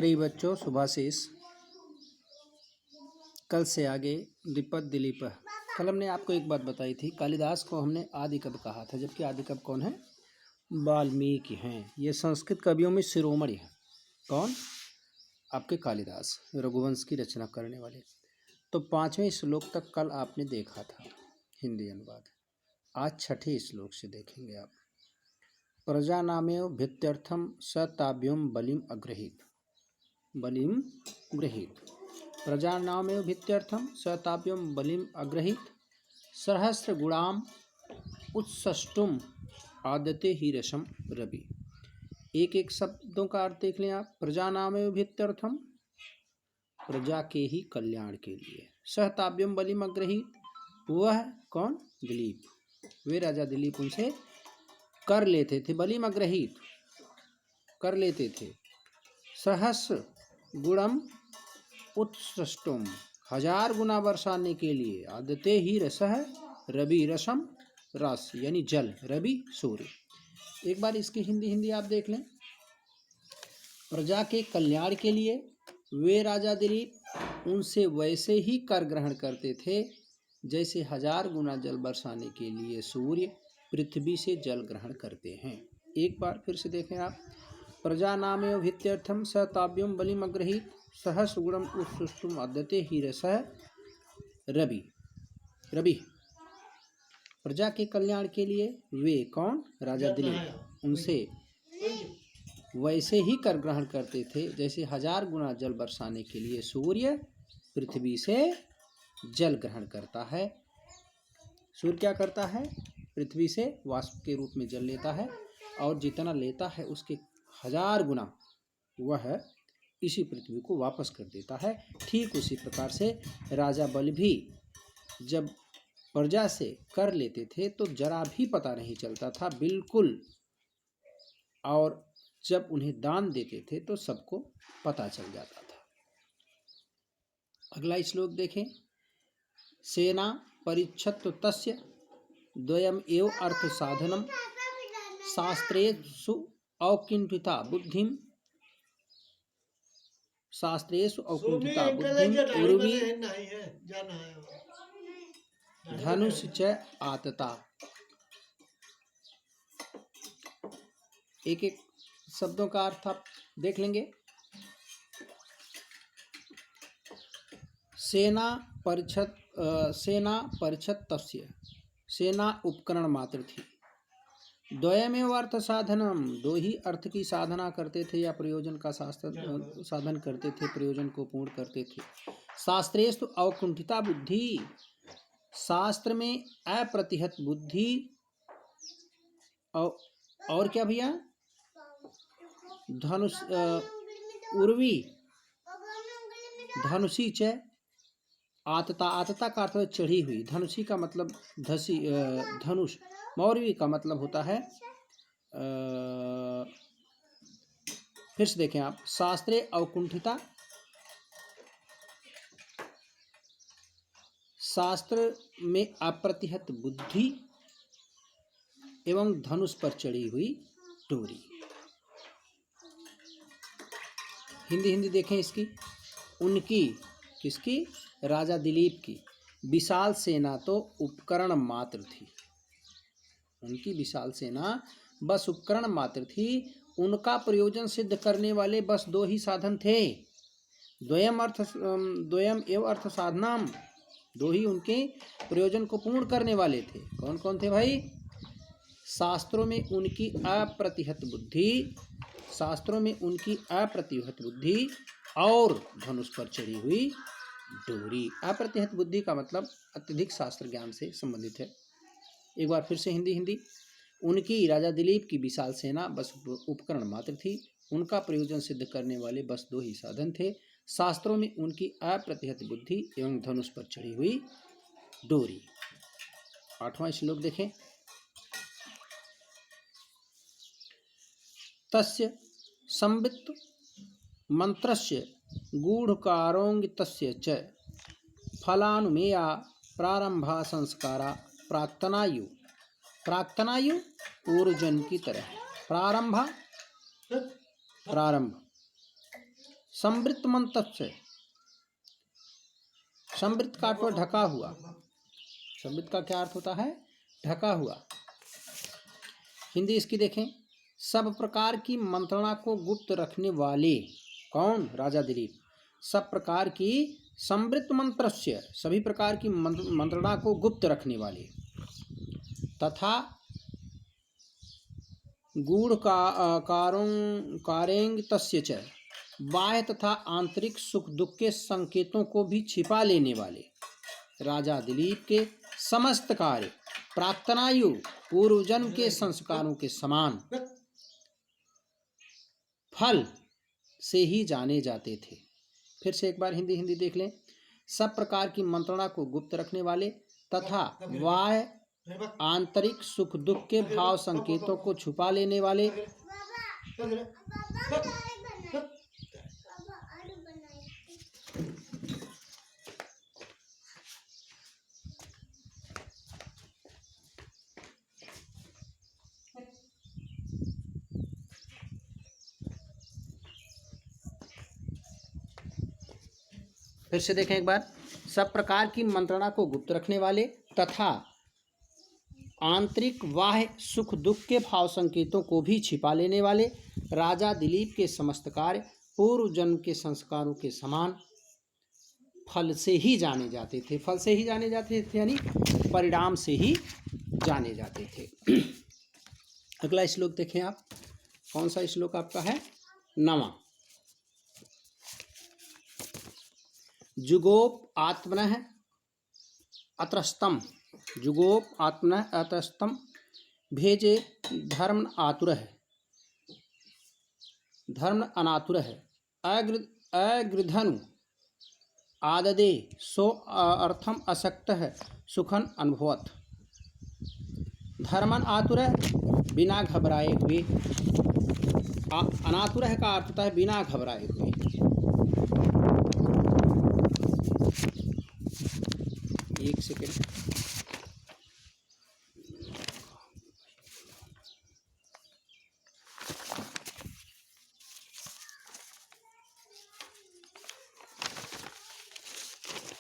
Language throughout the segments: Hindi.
प्रिय बच्चों, शुभाशीष। कल से आगे द्विपद दिलीप। कल हमने आपको एक बात बताई थी, कालिदास को हमने आदि कवि कहा था, जबकि आदि कवि कौन है? वाल्मीकि हैं। ये संस्कृत कवियों में शिरोमणि है। कौन? आपके कालिदास, रघुवंश की रचना करने वाले। तो 5वें श्लोक तक कल आपने देखा था हिंदी अनुवाद। आज 6ठे श्लोक से देखेंगे आप। प्रजानामेव भित्त्यर्थम सताभ्यम बलिम अग्रहीत। बलिम गृहीत। प्रजानामेव भित्त्यर्थम सताभ्यम बलिम अग्रहीत। सहस्र गुणाम उत्सष्टुम आदते ही रसम रवि। एक एक शब्दों का अर्थ देख लें आप। प्रजानामेव भित्त्यर्थम, प्रजा के ही कल्याण के लिए। सहताभ्यम बलिम अग्रहीत, वह कौन? दिलीप। वे राजा दिलीप उनसे कर लेते थे, बलिम अग्रहीत कर लेते थे। सहस्र गुणम उत्सृष्टुम, 1000 गुना बरसाने के लिए। आदते ही रसः रवि, रसम रस यानी जल, रवि सूर्य। एक बार इसकी हिंदी आप देख लें। प्रजा के कल्याण के लिए वे राजा दिलीप उनसे वैसे ही कर ग्रहण करते थे जैसे 1000 गुना जल बरसाने के लिए सूर्य पृथ्वी से जल ग्रहण करते हैं। एक बार फिर से देखें आप। प्रजा नामेव भित्त्यर्थम सताभ्यम बलिम अग्रहीत। सहस्र गुणम उत्सृष्टुम आदते ही रसः रवि, रवि। प्रजा के कल्याण के लिए वे कौन? राजा दिलीप उनसे वैसे ही कर ग्रहण करते थे जैसे 1000 गुना जल बरसाने के लिए सूर्य पृथ्वी से जल ग्रहण करता है। सूर्य क्या करता है? पृथ्वी से वाष्प के रूप में जल लेता है और जितना लेता है उसके 1000 गुना वह इसी पृथ्वी को वापस कर देता है। ठीक उसी प्रकार से राजा बल भी जब प्रजा से कर लेते थे तो जरा भी पता नहीं चलता था, बिल्कुल। और जब उन्हें दान देते थे तो सबको पता चल जाता था। अगला श्लोक देखें। सेना परिच्छत्तु तस्य द्वयम एव अर्थ साधनम शास्त्रेषु औकिन्ठिता बुद्धिम, शास्त्रेषु औकुंठिता बुद्धिम उर्वी धनुष च आतता। एक एक शब्दों का अर्थ आप देख लेंगे। सेना परिच्छत् तस्य, सेना उपकरण मात्र थी। द्वयमेव अर्थ साधनम, दो ही अर्थ की साधना करते थे या प्रयोजन का साधन करते थे, प्रयोजन को पूर्ण करते थे। शास्त्रेषु अकुंठिता बुद्धि, शास्त्र में अप्रतिहत बुद्धि। और क्या भैया? धनुष उर्वी धनुषी च आतता, आतता का अर्थ चढ़ी हुई। धनुषी का मतलब धनुष। मौर्वी का मतलब होता है फिर से देखें आप। शास्त्रे अवकुंठिता, शास्त्र में अप्रतिहत बुद्धि एवं धनुष पर चढ़ी हुई डोरी। हिंदी देखें इसकी। उनकी, किसकी? राजा दिलीप की विशाल सेना तो उपकरण मात्र थी। उनकी विशाल सेना बस उपकरण मात्र थी। उनका प्रयोजन सिद्ध करने वाले बस दो ही साधन थे। द्वयम एव अर्थ साधनम, दो ही उनके प्रयोजन को पूर्ण करने वाले थे। कौन कौन थे भाई? शास्त्रों में उनकी अप्रतिहत बुद्धि, शास्त्रों में उनकी अप्रतिहत बुद्धि और धनुष पर चढ़ी हुई डोरी। अप्रतिहत बुद्धि का मतलब अत्यधिक शास्त्र ज्ञान से संबंधित है। एक बार फिर से हिंदी। उनकी, राजा दिलीप की विशाल सेना बस उपकरण मात्र थी। उनका प्रयोजन सिद्ध करने वाले बस दो ही साधन थे। शास्त्रों में उनकी अप्रतिहत बुद्धि एवं धनुष पर चढ़ी हुई डोरी। 8वां श्लोक देखें। तस्य संवित् मंत्रस्य गूढ़कारोंगितस्य च फलानुमेया प्रारंभा संस्कारा प्राक्तनायु, प्राक्तनायु पूर्वजन की तरह। प्रारंभ संवृत्त मंतस्य, संवृत्त का अर्थ ढका हुआ, संवृत्त का क्या अर्थ होता है? ढका हुआ। हिंदी इसकी देखें, सब प्रकार की मंत्रणा को गुप्त रखने वाले। कौन? राजा दिलीप। सब प्रकार की संवृत्त मंत्रस्य, सभी प्रकार की मंत्रणा को गुप्त रखने वाले, तथा गूढ़ कारेंग तस्य च, बाह्य तथा आंतरिक सुख दुख के संकेतों को भी छिपा लेने वाले राजा दिलीप के समस्त कार्य प्राक्तनायु पूर्वजन्म के संस्कारों के समान फल से ही जाने जाते थे। फिर से एक बार हिंदी देख लें। सब प्रकार की मंत्रणा को गुप्त रखने वाले तथा बाह्य आंतरिक सुख दुख के भाव संकेतों को छुपा लेने वाले फिर से देखें एक बार। सब प्रकार की मंत्रणा को गुप्त रखने वाले तथा आंतरिक बाह्य सुख दुख के भाव संकेतों को भी छिपा लेने वाले राजा दिलीप के समस्त कार्य पूर्व जन्म के संस्कारों के समान फल से ही जाने जाते थे। फल से ही जाने जाते थे यानी परिणाम से ही जाने जाते थे। अगला श्लोक देखें आप। कौन सा श्लोक आपका है? 9वां। जुगोप आत्मनः अत्रस्तम, जुगोप आत्मनः अत्रस्तम भेजे धर्म आतुरः, धर्म अनातुरः अगृधनु आददे सो अर्थम असक्तः सुखन अनुभवत। धर्मन आतुरः बिना घबराए हुए, अनातुरः का अर्थ होता है बिना घबराए हुए। एक सेकेंड।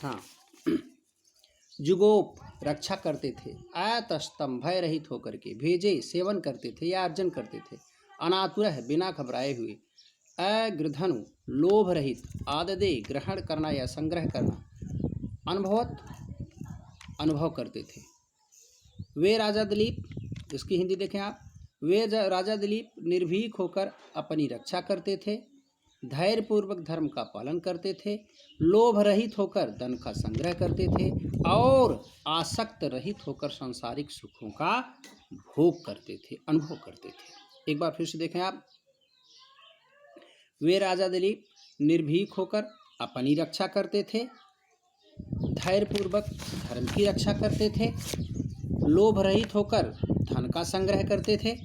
हाँ, जुगोप रक्षा करते थे, अतस्तम भय रहित होकर के, भेजे सेवन करते थे या अर्जन करते थे, अनातुरः बिना घबराए हुए, अगृधनु लोभ रहित, आददे ग्रहण करना या संग्रह करना, अनुभवत अनुभव करते थे। वे राजा दिलीप, इसकी हिंदी देखें आप। वे राजा दिलीप निर्भीक होकर अपनी रक्षा करते थे, धैर्यपूर्वक धर्म का पालन करते थे, लोभ रहित होकर धन का संग्रह करते थे और आसक्त रहित होकर सांसारिक सुखों का भोग करते थे, अनुभव करते थे। एक बार फिर से देखें आप। वे राजा दिलीप निर्भीक होकर अपनी रक्षा करते थे, धैर्यपूर्वक धर्म की रक्षा करते थे, लोभ रहित होकर धन का संग्रह करते थे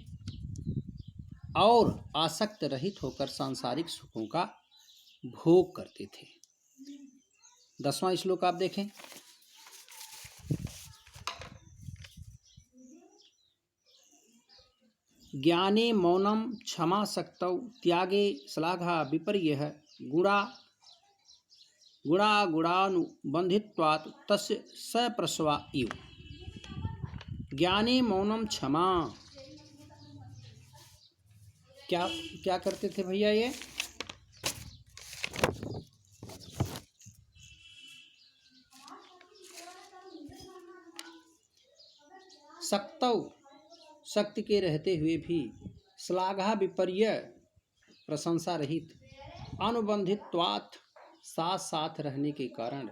और आसक्त रहित होकर सांसारिक सुखों का भोग करते थे। 10वां श्लोक आप देखें। ज्ञाने मौनम क्षमा शक्तौ त्यागे श्लाघा विपर्यः गुणानुबंधित्वात् तस्य सप्रसवा इव। ज्ञाने मौनम क्षमा, क्या करते थे भैया ये? शक्तौ शक्ति के रहते हुए भी, श्लाघा विपर्य प्रशंसा रहित, अनुबंधित्वात् साथ साथ रहने के कारण,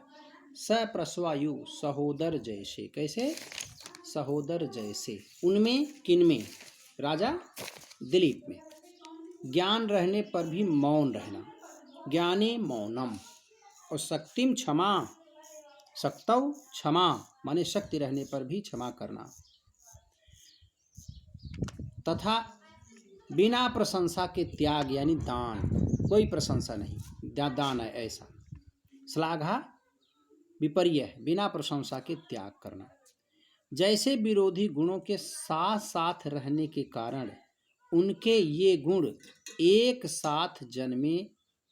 सप्रसवायु सहोदर जैसे। कैसे? सहोदर जैसे। उनमें किनमें? राजा दिलीप में। ज्ञान रहने पर भी मौन रहना, ज्ञाने मौनम। और शक्तिम क्षमा, शक्तौ क्षमा माने शक्ति रहने पर भी क्षमा करना, तथा बिना प्रशंसा के त्याग यानी दान, कोई प्रशंसा नहीं, दान है ऐसा। श्लाघा विपर्य बिना प्रशंसा के त्याग करना। जैसे विरोधी गुणों के साथ साथ रहने के कारण उनके ये गुण एक साथ जन्मे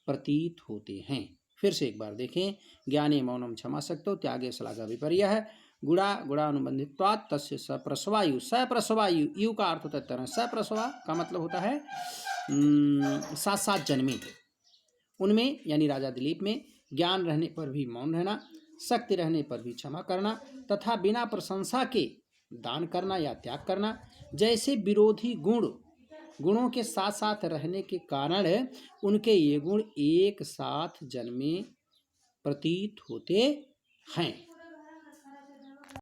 प्रतीत होते हैं। फिर से एक बार देखें, ज्ञाने मौनम क्षमा शक्तो त्यागे श्लाघा विपर्य है। गुड़ा गुणानुबंधित्वात् तस्य सप्रसवायु, सप्रसवायु यु का अर्थ होता है तरह, सप्रसवा का मतलब होता है साथ साथ जन्मे। उनमें यानी राजा दिलीप में ज्ञान रहने पर भी मौन रहना, शक्ति रहने पर भी क्षमा करना तथा बिना प्रशंसा के दान करना या त्याग करना जैसे विरोधी गुणों के साथ साथ रहने के कारण उनके ये गुण एक साथ जन्मे प्रतीत होते हैं।